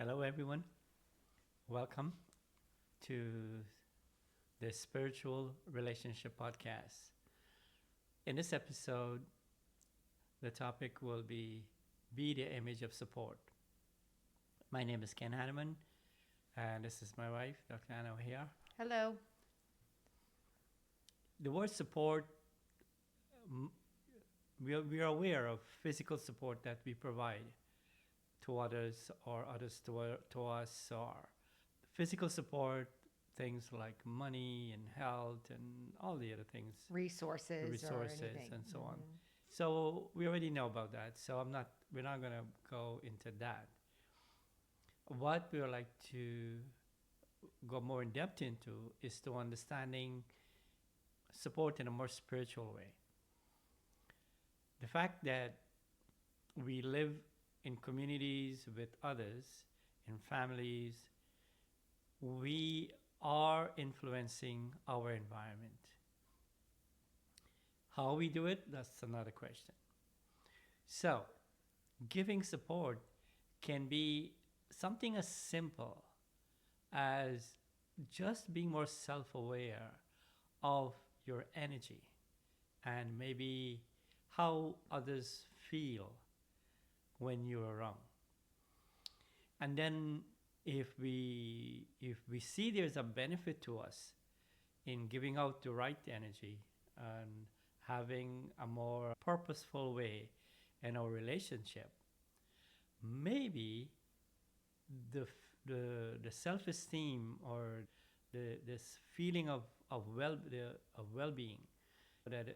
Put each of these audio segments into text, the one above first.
Hello, everyone. Welcome to the Spiritual Relationship Podcast. In this episode, the topic will be the image of support. My name is Ken Hanneman, and this is my wife, Dr. Anna here. Hello. The word support, mm, we are aware of physical support that we provide to others or others to us, or physical support, things like money and health and all the other things, Resources or resources anything. and so on. So we already know about that. So we're not going to go into that. What we would like to go more in depth into is to understanding support in a more spiritual way. The fact that we live in communities with others, in families, we are influencing our environment. How we do it, that's another question. So, giving support can be something as simple as just being more self aware of your energy and maybe how others feel when you're around. And then if we see there's a benefit to us in giving out the right energy and having a more purposeful way in our relationship, maybe the self-esteem or this feeling of well-being that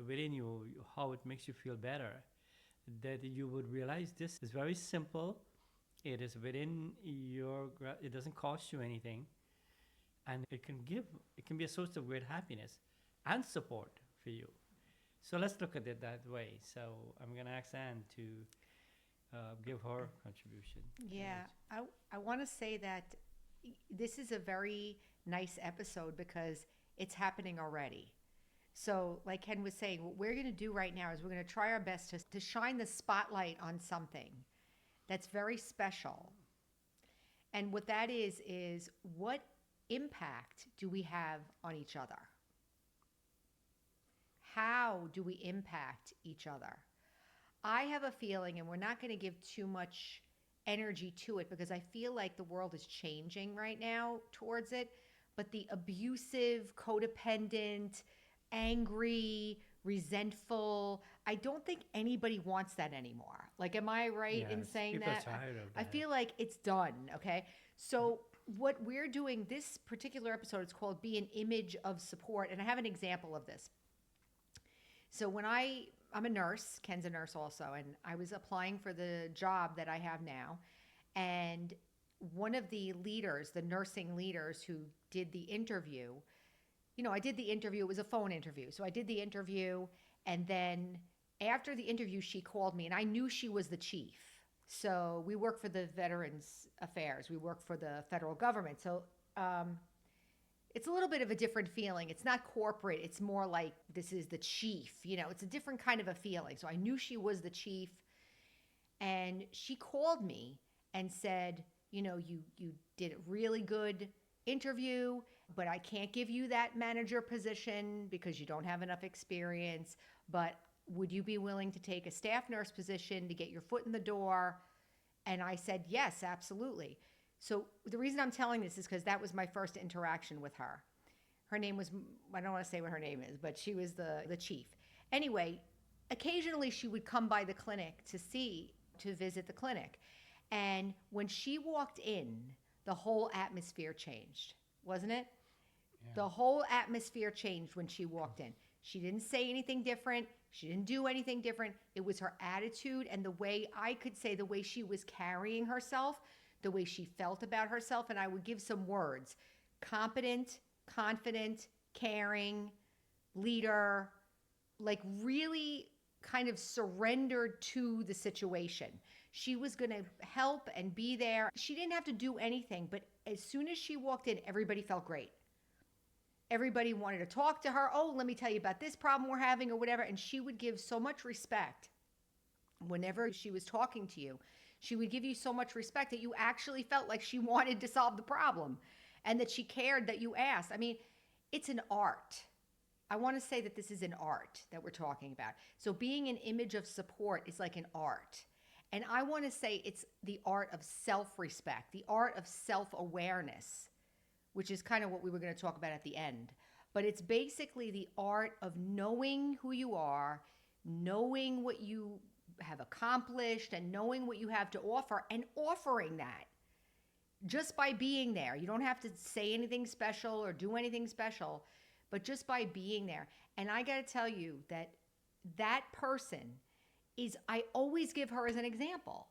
within you, how it makes you feel better, that you would realize this is very simple. It is within it doesn't cost you anything, and it can be a source of great happiness and support for you. So let's look at it that way. So I'm going to ask Anne to give her contribution. Yeah, I want to say that this is a very nice episode because it's happening already. So, like Ken was saying, what we're going to do right now is we're going to try our best to shine the spotlight on something that's very special. And what that is what impact do we have on each other? How do we impact each other? I have a feeling, and we're not going to give too much energy to it because I feel like the world is changing right now towards it. But the abusive, codependent, angry, resentful, I don't think anybody wants that anymore. Like, am I right in saying people that? are tired of I that. feel like it's done, okay? So, what we're doing this particular episode is called Be an Image of Support. And I have an example of this. So I'm a nurse, Ken's a nurse also, and I was applying for the job that I have now. And one of the leaders, the nursing leaders who did the interview, I did the interview, it was a phone interview. So I did the interview, and then after the interview, she called me, and I knew she was the chief. So we work for the Veterans Affairs, we work for the federal government. So it's a little bit of a different feeling. It's not corporate. It's more like this is the chief. It's a different kind of a feeling. So I knew she was the chief. And she called me and said, you did a really good interview, but I can't give you that manager position because you don't have enough experience. But would you be willing to take a staff nurse position to get your foot in the door? And I said, yes, absolutely. So the reason I'm telling this is because that was my first interaction with her. Her name was, I don't want to say what her name is, but she was the chief. Anyway, occasionally she would come by the clinic to visit the clinic. And when she walked in, the whole atmosphere changed, wasn't it? Yeah. The whole atmosphere changed when she walked in. She didn't say anything different. She didn't do anything different. It was her attitude and the way, I could say, the way she was carrying herself, the way she felt about herself. And I would give some words: competent, confident, caring, leader, like really kind of surrendered to the situation. She was going to help and be there. She didn't have to do anything, but as soon as she walked in, everybody felt great. Everybody wanted to talk to her. Oh, let me tell you about this problem we're having or whatever. And she would give so much respect whenever she was talking to you. She would give you so much respect that you actually felt like she wanted to solve the problem and that she cared that you asked. I mean, it's an art. I want to say that this is an art that we're talking about. So being an image of support is like an art. And I want to say it's the art of self-respect, the art of self-awareness, which is kind of what we were going to talk about at the end. But it's basically the art of knowing who you are, knowing what you have accomplished, and knowing what you have to offer, and offering that just by being there. You don't have to say anything special or do anything special, but just by being there. And I got to tell you that that person is, I always give her as an example.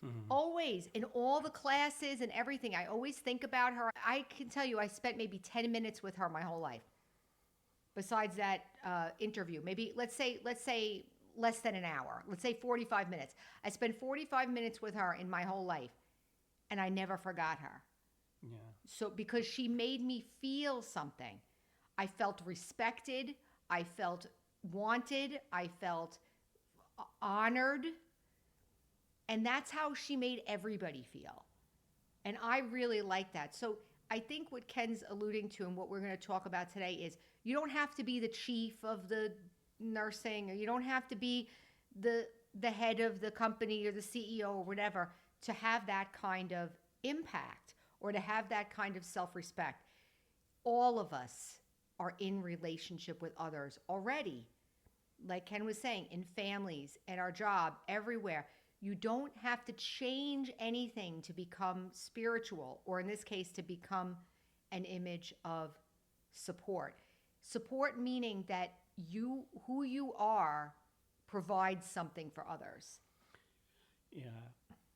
Mm-hmm. Always, in all the classes and everything, I always think about her. I can tell you, I spent maybe 10 minutes with her my whole life. Besides that interview, maybe let's say less than an hour. Let's say 45 minutes. I spent 45 minutes with her in my whole life, and I never forgot her. Yeah. So because she made me feel something, I felt respected, I felt wanted, I felt honored. And that's how she made everybody feel. And I really like that. So I think what Ken's alluding to and what we're going to talk about today is you don't have to be the chief of the nursing, or you don't have to be the head of the company or the CEO or whatever to have that kind of impact or to have that kind of self-respect. All of us are in relationship with others already. Like Ken was saying, in families, at our job, everywhere. You don't have to change anything to become spiritual, or in this case, to become an image of support. Support meaning that you, who you are, provides something for others. Yeah.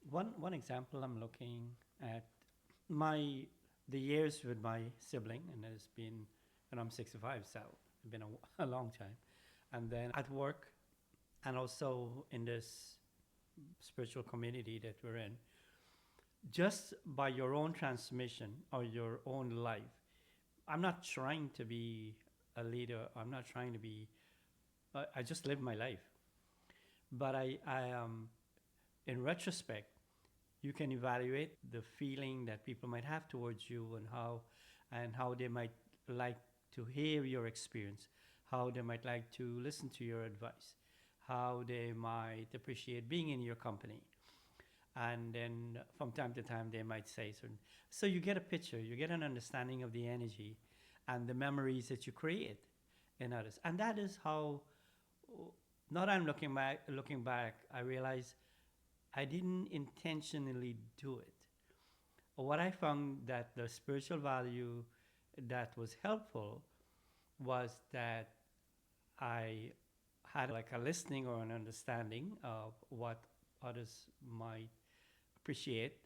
One example I'm looking at my the years with my sibling, and it's been, and I'm 65, so it's been a long time. And then at work, and also in this spiritual community that we're in, just by your own transmission or your own life. I'm not trying to be a leader. I'm not trying to be. I just live my life. But in retrospect, you can evaluate the feeling that people might have towards you, and how they might like to hear your experience, how they might like to listen to your advice, how they might appreciate being in your company. And then from time to time, they might say certain. So you get a picture, you get an understanding of the energy and the memories that you create in others. And that is how, not I'm looking back, I realize I didn't intentionally do it. What I found that the spiritual value that was helpful was that I had like a listening or an understanding of what others might appreciate,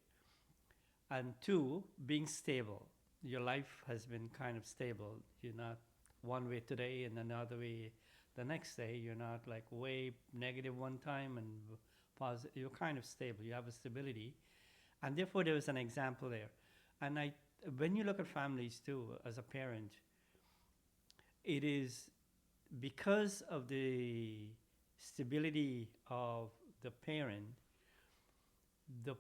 and two, being stable. Your life has been kind of stable. You're not one way today and another way the next day. You're not like way negative one time and positive. You're kind of stable. You have a stability, and therefore there was an example there. And when you look at families too, as a parent, it is because of the stability of the parent, the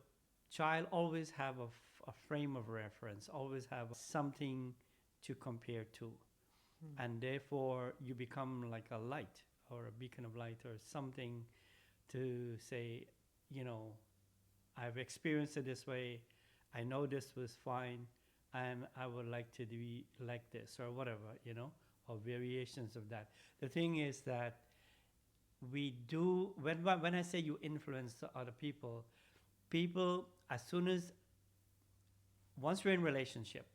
child always have a frame of reference, always have something to compare to. And therefore you become like a light or a beacon of light or something to say, you know, I've experienced it this way, I know this was fine, and I would like to be like this or whatever, or variations of that. The thing is that we do, when I say you influence other people, as soon as, once we're in relationship,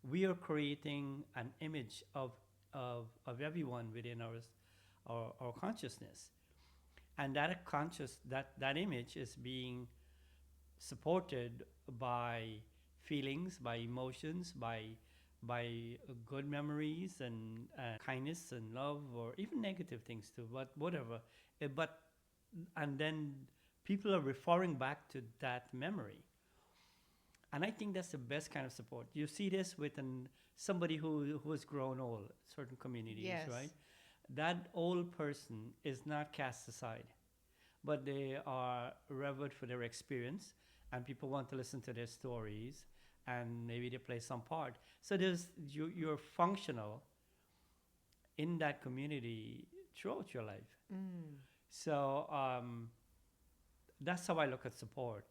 we are creating an image of everyone within our consciousness. And that image is being supported by feelings, by emotions, by good memories and kindness and love, or even negative things too, but whatever. But and then people are referring back to that memory, and I think that's the best kind of support. You see this with somebody who has grown old, certain communities, Yes. right? That old person is not cast aside, but they are revered for their experience, and people want to listen to their stories, and maybe they play some part. So you're functional in that community throughout your life. Mm. So that's how I look at support.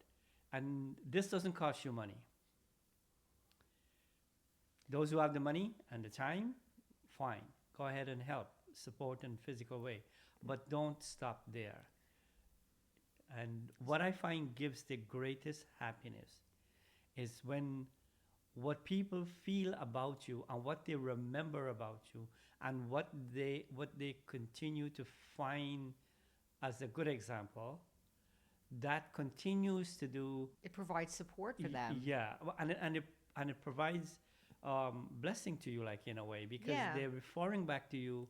And this doesn't cost you money. Those who have the money and the time, fine. Go ahead and help, support in physical way. But don't stop there. And what I find gives the greatest happiness is when what people feel about you and what they remember about you and what they continue to find as a good example that continues to do. It provides support for them. Yeah, and it provides blessing to you, like in a way, because Yeah. they're referring back to you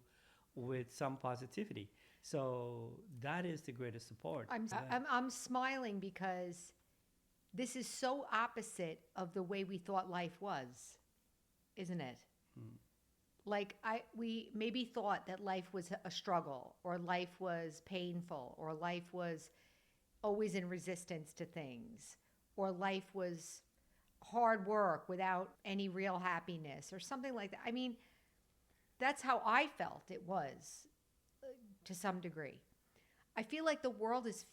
with some positivity. So that is the greatest support. I'm smiling because this is so opposite of the way we thought life was, isn't it? Mm. Like we maybe thought that life was a struggle, or life was painful, or life was always in resistance to things, or life was hard work without any real happiness, or something like that. I mean, that's how I felt it was, to some degree. I feel like the world is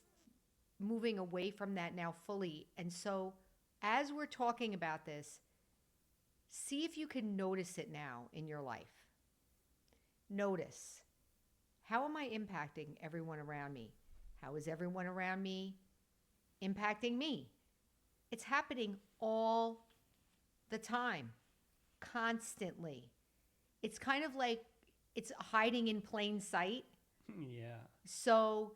moving away from that now fully. And so, as we're talking about this, see if you can notice it now in your life. Notice, how am I impacting everyone around me? How is everyone around me impacting me? It's happening all the time, constantly. It's kind of like it's hiding in plain sight. Yeah. So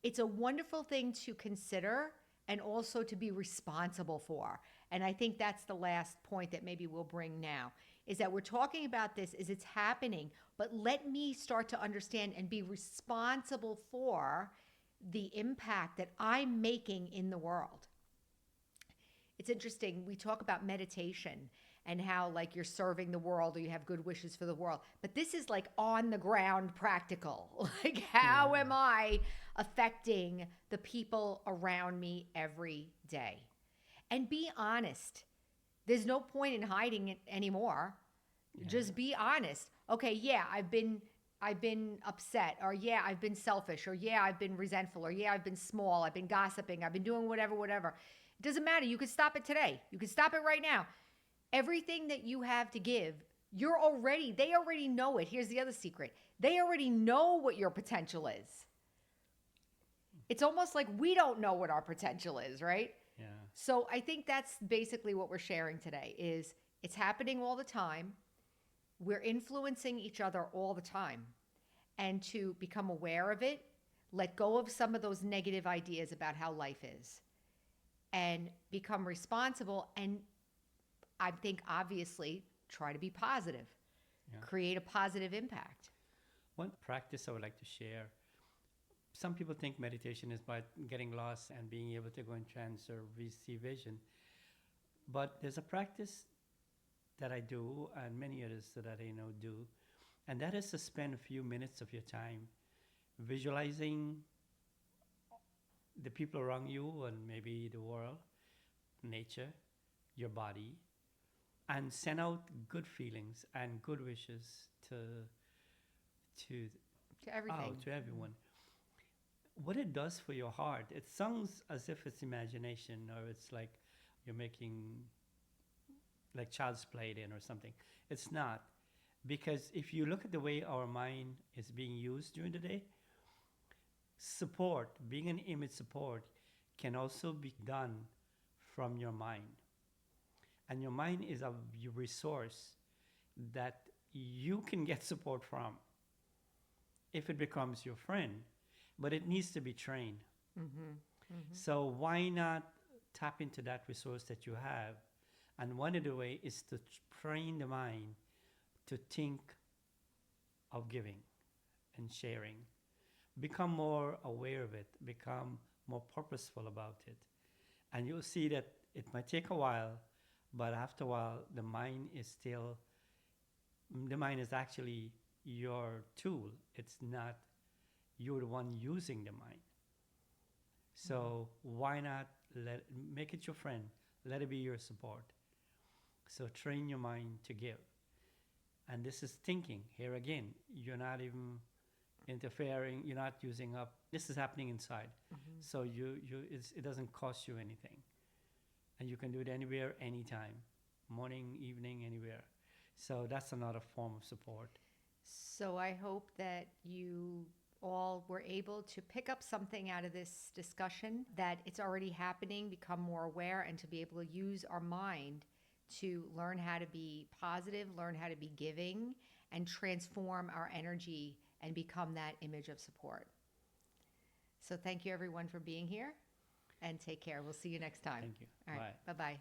it's a wonderful thing to consider and also to be responsible for. And I think that's the last point that maybe we'll bring now, is that we're talking about this is it's happening, but let me start to understand and be responsible for the impact that I'm making in the world. It's interesting. We talk about meditation and how like you're serving the world or you have good wishes for the world. But this is like on the ground practical. Like how am I affecting the people around me every day? And be honest. There's no point in hiding it anymore. Yeah. Just be honest. Okay, yeah, I've been upset, or yeah, I've been selfish, or yeah, I've been resentful, or yeah, I've been small, I've been gossiping, I've been doing whatever. It doesn't matter. You can stop it today. You can stop it right now. Everything that you have to give, they already know it. Here's the other secret. They already know what your potential is. It's almost like we don't know what our potential is, right? Yeah. So I think that's basically what we're sharing today is it's happening all the time. We're influencing each other all the time. And to become aware of it, let go of some of those negative ideas about how life is and become responsible. And I think obviously try to be positive, create a positive impact. One practice I would like to share. Some people think meditation is by getting lost and being able to go in trance or receive vision. But there's a practice that I do, and many others that I know do, and that is to spend a few minutes of your time visualizing the people around you and maybe the world, nature, your body, and send out good feelings and good wishes to everything. to everyone. What it does for your heart, it sounds as if it's imagination or it's like you're making like child's play then or something. It's not. Because if you look at the way our mind is being used during the day, support, being an image support, can also be done from your mind. And your mind is a resource that you can get support from if it becomes your friend, but it needs to be trained. So why not tap into that resource that you have? And one of the ways is to train the mind to think of giving and sharing. Become more aware of it, become more purposeful about it. And you'll see that it might take a while, but after a while, the mind is actually your tool. It's not you're the one using the mind. So why not make it your friend? Let it be your support. So train your mind to give. And this is thinking. Here again, you're not even interfering. You're not using up. This is happening inside. So it doesn't cost you anything, and you can do it anywhere, anytime, morning, evening, anywhere. So that's another form of support. So I hope that you all were able to pick up something out of this discussion, that it's already happening, become more aware, and to be able to use our mind to learn how to be positive, learn how to be giving, and transform our energy and become that image of support. So thank you everyone for being here, and take care. We'll see you next time. Thank you. All right. Bye. Bye-bye.